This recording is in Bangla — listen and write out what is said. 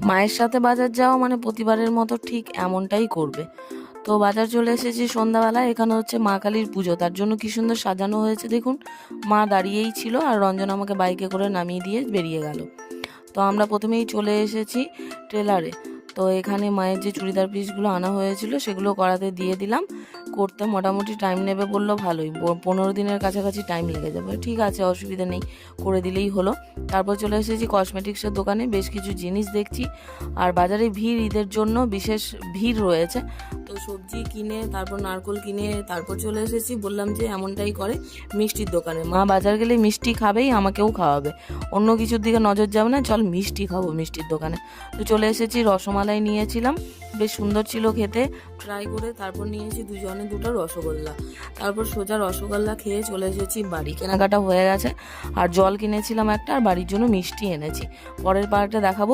মায়ের সাথে বাজার যাওয়া মানে প্রতিবারের মতো ঠিক এমনটাই করবে। তো বাজার চলে এসেছি সন্ধ্যাবেলা। এখানে হচ্ছে মা কালীর পুজো, তার জন্য কি সুন্দর সাজানো হয়েছে দেখুন। মা দাঁড়িয়েই ছিল আর রঞ্জন আমাকে বাইকে করে নামিয়ে দিয়ে বেরিয়ে গেল। তো আমরা প্রথমেই চলে এসেছি টেলারে। তো এখানে মায়ের যে চুড়িদার পিসগুলো আনা হয়েছিল সেগুলো করাতে দিয়ে দিলাম। করতে মোটামুটি টাইম নেবে বললো, ভালোই 15 দিনের কাছাকাছি টাইম লেগে যাবে। ঠিক আছে, অসুবিধা নেই, করে দিলেই হলো। তারপর চলে এসেছি কসমেটিক্সের দোকানে, বেশ কিছু জিনিস দেখছি। আর বাজারে ভিড়, ঈদের জন্য বিশেষ ভিড় রয়েছে। তো সবজি কিনে তারপর নারকোল কিনে তারপর চলে এসেছি, বললাম যে এমনটাই করে মিষ্টির দোকানে। মা বাজার গেলে মিষ্টি খাবেই, আমাকেও খাওয়াবে, অন্য কিছুর দিকে নজর যাবে না, চল মিষ্টি খাবো মিষ্টির দোকানে। তো চলে এসেছি, রসমালাই নিয়েছিলাম, বেশ সুন্দর ছিল খেতে, ট্রাই করে। তারপর নিয়েছি দুজনে দুটো রসগোল্লা। তারপর সোজা রসগোল্লা খেয়ে চলে এসেছি বাড়ি। কেনাকাটা হয়ে গেছে। আর জল কিনেছিলাম একটা, আর বাড়ির জন্য মিষ্টি এনেছি। পরের পার্টে দেখাবো